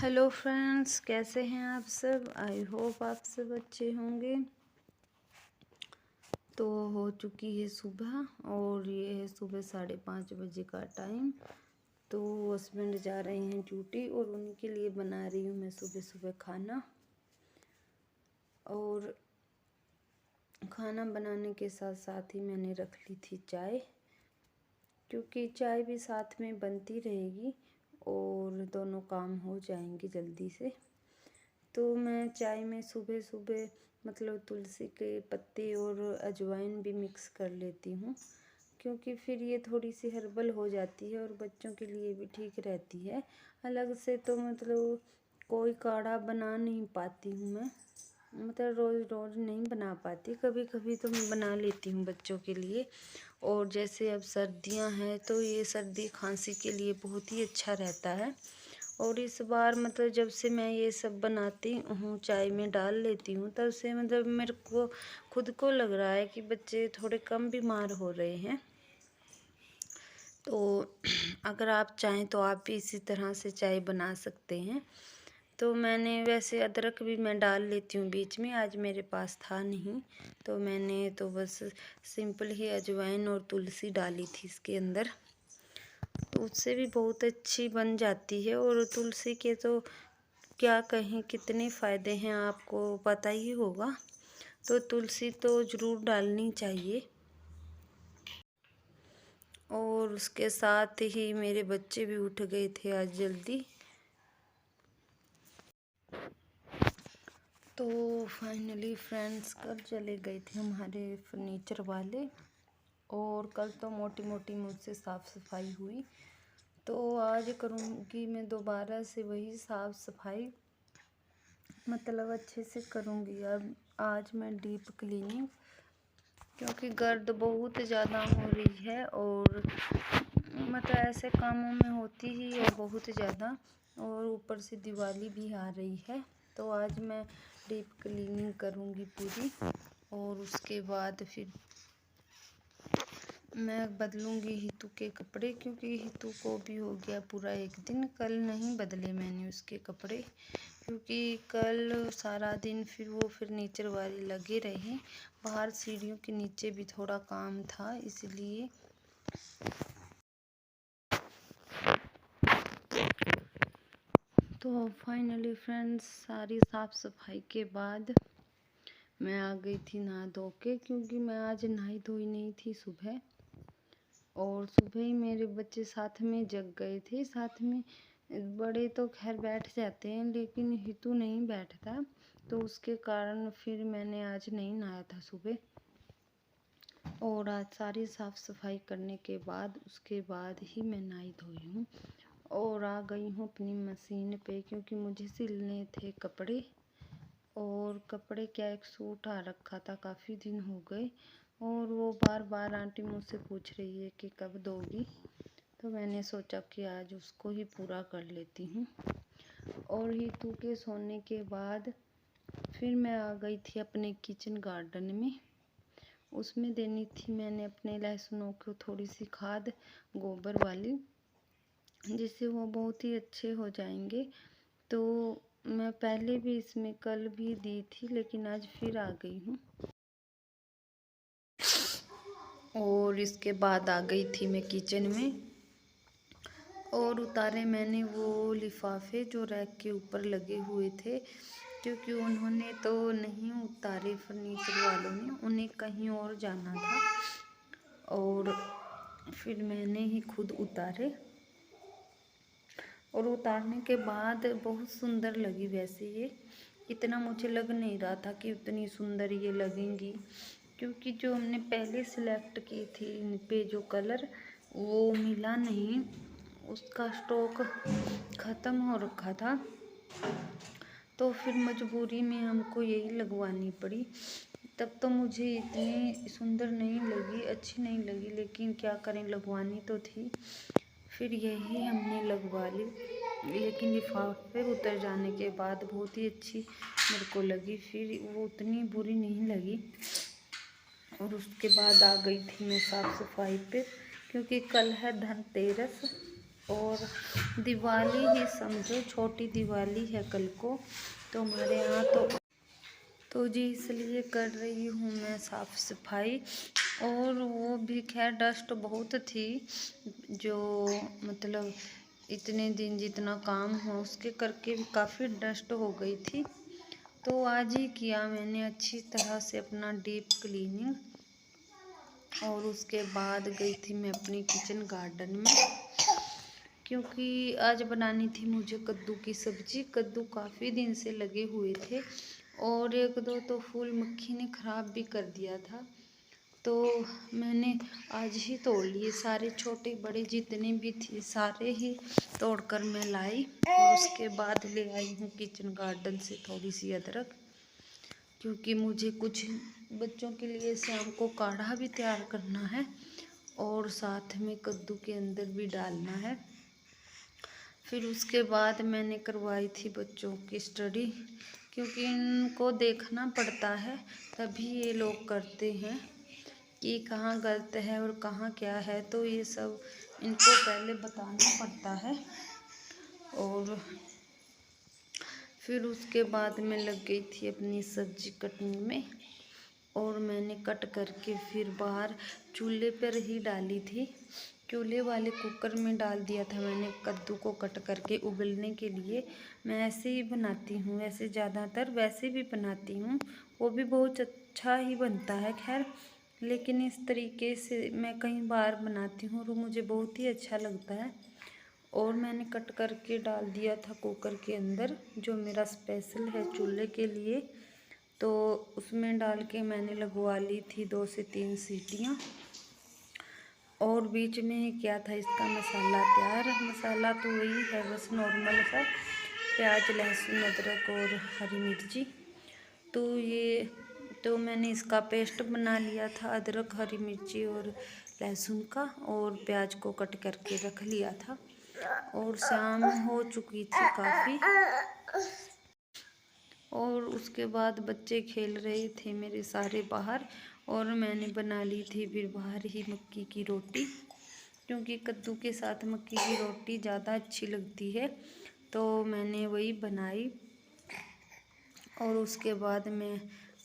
Hello friends, कैसे हैं आप सब। आई होप आप सब अच्छे होंगे। तो हो चुकी है सुबह और ये है सुबह 5:30 बजे का टाइम। तो हस्बैंड जा रहे हैं ड्यूटी और उनके लिए बना रही हूँ मैं सुबह सुबह खाना। और खाना बनाने के साथ साथ ही मैंने रख ली थी चाय, क्योंकि चाय भी साथ में बनती रहेगी और दोनों काम हो जाएंगे जल्दी से। तो मैं चाय में सुबह सुबह मतलब तुलसी के पत्ते और अजवाइन भी मिक्स कर लेती हूँ, क्योंकि फिर ये थोड़ी सी हर्बल हो जाती है और बच्चों के लिए भी ठीक रहती है। अलग से तो मतलब कोई काढ़ा बना नहीं पाती हूँ मैं, मतलब रोज़ रोज़ नहीं बना पाती, कभी कभी तो मैं बना लेती हूँ बच्चों के लिए। और जैसे अब सर्दियाँ हैं तो ये सर्दी खांसी के लिए बहुत ही अच्छा रहता है। और इस बार मतलब जब से मैं ये सब बनाती हूँ, चाय में डाल लेती हूँ, तब से मतलब मेरे को खुद को लग रहा है कि बच्चे थोड़े कम बीमार हो रहे हैं। तो अगर आप चाहें तो आप भी इसी तरह से चाय बना सकते हैं। तो मैंने वैसे अदरक भी मैं डाल लेती हूँ बीच में, आज मेरे पास था नहीं तो मैंने तो बस सिंपल ही अजवाइन और तुलसी डाली थी इसके अंदर। तो उससे भी बहुत अच्छी बन जाती है। और तुलसी के तो क्या कहें कितने फ़ायदे हैं, आपको पता ही होगा। तो तुलसी तो ज़रूर डालनी चाहिए। और उसके साथ ही मेरे बच्चे भी उठ गए थे आज जल्दी। तो फाइनली फ्रेंड्स कल चले गए थे हमारे फर्नीचर वाले, और कल तो मोटी मोटी मुझसे साफ़ सफाई हुई। तो आज करूँगी मैं दोबारा से वही साफ़ सफाई, मतलब अच्छे से करूँगी। अब आज मैं डीप क्लीनिंग, क्योंकि गर्द बहुत ज़्यादा हो रही है और मतलब ऐसे कामों में होती ही है बहुत ज़्यादा, और ऊपर से दिवाली भी आ रही है। तो आज मैं डीप क्लीनिंग करूँगी पूरी, और उसके बाद फिर मैं बदलूँगी हितू के कपड़े, क्योंकि हितू को भी हो गया पूरा एक दिन। कल नहीं बदले मैंने उसके कपड़े, क्योंकि कल सारा दिन फिर वो फर्नीचर वाले लगे रहे। बाहर सीढ़ियों के नीचे भी थोड़ा काम था इसलिए। तो फाइनली फ्रेंड्स सारी साफ़ सफाई के बाद मैं आ गई थी नहा धो के, क्योंकि मैं आज नहाई धोई नहीं थी सुबह। और सुबह ही मेरे बच्चे साथ में जग गए थे। साथ में बड़े तो खैर बैठ जाते हैं, लेकिन हितू नहीं बैठता, तो उसके कारण फिर मैंने आज नहीं नहाया था सुबह। और आज सारी साफ़ सफाई करने के बाद उसके बाद ही मैं नहाई धोई हूँ और आ गई हूँ अपनी मशीन पे, क्योंकि मुझे सिलने थे कपड़े। और कपड़े क्या, एक सूट आ रखा था, काफ़ी दिन हो गए, और वो बार बार आंटी मुझसे पूछ रही है कि कब दोगी। तो मैंने सोचा कि आज उसको ही पूरा कर लेती हूँ। और हितू के सोने के बाद फिर मैं आ गई थी अपने किचन गार्डन में। उसमें देनी थी मैंने अपने लहसुनों को थोड़ी सी खाद, गोबर वाली, जिससे वो बहुत ही अच्छे हो जाएंगे। तो मैं पहले भी इसमें कल भी दी थी, लेकिन आज फिर आ गई हूँ। और इसके बाद आ गई थी मैं किचन में, और उतारे मैंने वो लिफाफे जो रैक के ऊपर लगे हुए थे, क्योंकि उन्होंने तो नहीं उतारे, फर्नीचर वालों ने, उन्हें कहीं और जाना था और फिर मैंने ही खुद उतारे। और उतारने के बाद बहुत सुंदर लगी। वैसे ये इतना मुझे लग नहीं रहा था कि उतनी सुंदर ये लगेंगी, क्योंकि जो हमने पहले सिलेक्ट की थी इन पे जो कलर, वो मिला नहीं, उसका स्टॉक ख़त्म हो रखा था। तो फिर मजबूरी में हमको यही लगवानी पड़ी। तब तो मुझे इतनी सुंदर नहीं लगी, अच्छी नहीं लगी, लेकिन क्या करें, लगवानी तो थी। फिर यही हमने लगवा ली, लेकिन लिफाफे उतर जाने के बाद बहुत ही अच्छी मेरे को लगी, फिर वो उतनी बुरी नहीं लगी। और उसके बाद आ गई थी मैं साफ़ सफाई पे, क्योंकि कल है धनतेरस। और दिवाली ही समझो, छोटी दिवाली है कल को, तो हमारे यहाँ तो जी इसलिए कर रही हूँ मैं साफ़ सफाई। और वो भी खैर डस्ट बहुत थी, जो मतलब इतने दिन जितना काम हुआ उसके करके भी काफ़ी डस्ट हो गई थी। तो आज ही किया मैंने अच्छी तरह से अपना डीप क्लीनिंग। और उसके बाद गई थी मैं अपनी किचन गार्डन में, क्योंकि आज बनानी थी मुझे कद्दू की सब्ज़ी। कद्दू काफ़ी दिन से लगे हुए थे और एक दो तो फूल मक्खी ने ख़राब भी कर दिया था, तो मैंने आज ही तोड़ लिए सारे, छोटे बड़े जितने भी थे सारे ही तोड़कर मैं लाई। और उसके बाद ले आई हूँ किचन गार्डन से थोड़ी सी अदरक, क्योंकि मुझे कुछ बच्चों के लिए शाम को काढ़ा भी तैयार करना है और साथ में कद्दू के अंदर भी डालना है। फिर उसके बाद मैंने करवाई थी बच्चों की स्टडी, क्योंकि इनको देखना पड़ता है तभी ये लोग करते हैं कि कहाँ गलत है और कहाँ क्या है, तो ये सब इनको पहले बताना पड़ता है। और फिर उसके बाद मैं लग गई थी अपनी सब्जी कटने में, और मैंने कट करके फिर बाहर चूल्हे पर ही डाली थी। चूल्हे वाले कुकर में डाल दिया था मैंने कद्दू को कट करके उबलने के लिए। मैं ऐसे ही बनाती हूँ, ऐसे ज़्यादातर वैसे भी बनाती हूँ, वो भी बहुत अच्छा ही बनता है खैर, लेकिन इस तरीके से मैं कई बार बनाती हूँ और मुझे बहुत ही अच्छा लगता है। और मैंने कट करके डाल दिया था कुकर के अंदर, जो मेरा स्पेशल है चूल्हे के लिए। तो उसमें डाल के मैंने लगवा ली थी 2 से 3 सीटियाँ। और बीच में क्या था इसका मसाला तैयार। मसाला तो वही है बस नॉर्मल सा, प्याज लहसुन अदरक और हरी मिर्ची। तो मैंने इसका पेस्ट बना लिया था, अदरक हरी मिर्ची और लहसुन का, और प्याज को कट करके रख लिया था। और शाम हो चुकी थी काफ़ी, और उसके बाद बच्चे खेल रहे थे मेरे सारे बाहर, और मैंने बना ली थी फिर बाहर ही मक्की की रोटी, क्योंकि कद्दू के साथ मक्की की रोटी ज़्यादा अच्छी लगती है, तो मैंने वही बनाई। और उसके बाद मैं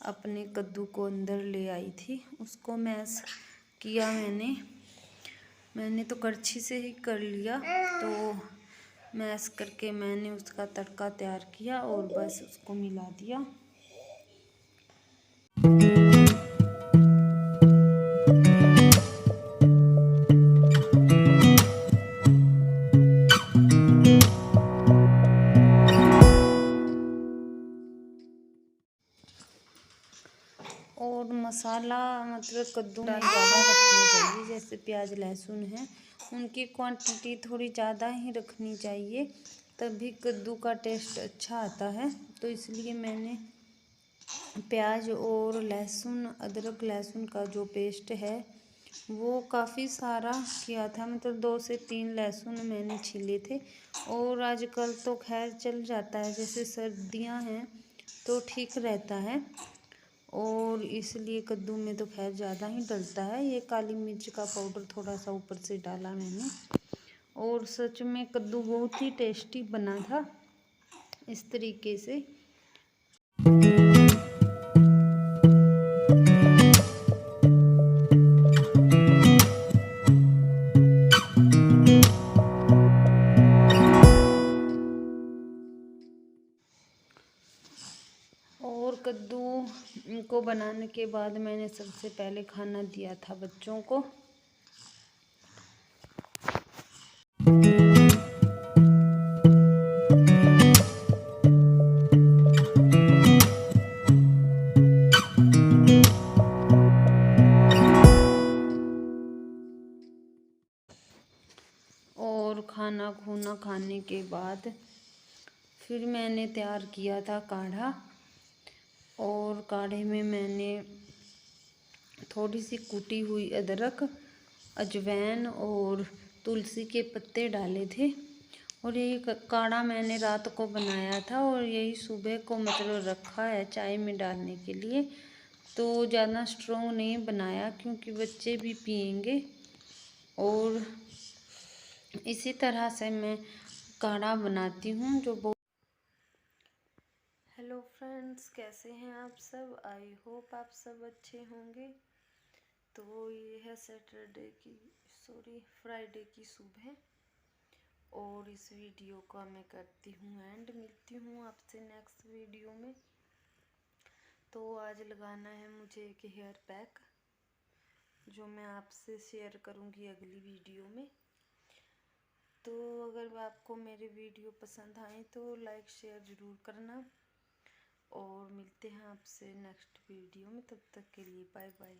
अपने कद्दू को अंदर ले आई थी, उसको मैश किया मैंने तो करछी से ही कर लिया। तो मैश करके मैंने उसका तड़का तैयार किया और बस उसको मिला दिया। और मसाला मतलब कद्दू में ज़्यादा रखना चाहिए, जैसे प्याज लहसुन है उनकी क्वांटिटी थोड़ी ज़्यादा ही रखनी चाहिए, तभी कद्दू का टेस्ट अच्छा आता है। तो इसलिए मैंने प्याज और लहसुन अदरक लहसुन का जो पेस्ट है वो काफ़ी सारा किया था, मतलब 2 से 3 लहसुन मैंने छीले थे। और आजकल तो खैर चल जाता है, जैसे सर्दियां हैं तो ठीक रहता है, और इसलिए कद्दू में तो खैर ज़्यादा ही डलता है। ये काली मिर्च का पाउडर थोड़ा सा ऊपर से डाला मैंने, और सच में कद्दू बहुत ही टेस्टी बना था इस तरीके से। और कद्दू को बनाने के बाद मैंने सबसे पहले खाना दिया था बच्चों को। और खाना खूना खाने के बाद फिर मैंने तैयार किया था काढ़ा, और काढ़े में मैंने थोड़ी सी कूटी हुई अदरक अजवाइन और तुलसी के पत्ते डाले थे। और ये काढ़ा मैंने रात को बनाया था और यही सुबह को मतलब रखा है चाय में डालने के लिए। तो ज़्यादा स्ट्रॉन्ग नहीं बनाया क्योंकि बच्चे भी पियेंगे, और इसी तरह से मैं काढ़ा बनाती हूँ जो बहुत। हेलो फ्रेंड्स, कैसे हैं आप सब? आई होप आप सब अच्छे होंगे। तो ये है फ्राइडे की सुबह, और इस वीडियो का मैं करती हूँ एंड। मिलती हूँ आपसे नेक्स्ट वीडियो में। तो आज लगाना है मुझे एक हेयर पैक, जो मैं आपसे शेयर करूँगी अगली वीडियो में। तो अगर आपको मेरे वीडियो पसंद आए तो लाइक शेयर ज़रूर करना, और मिलते हैं आपसे नेक्स्ट वीडियो में। तब तक के लिए बाय बाय।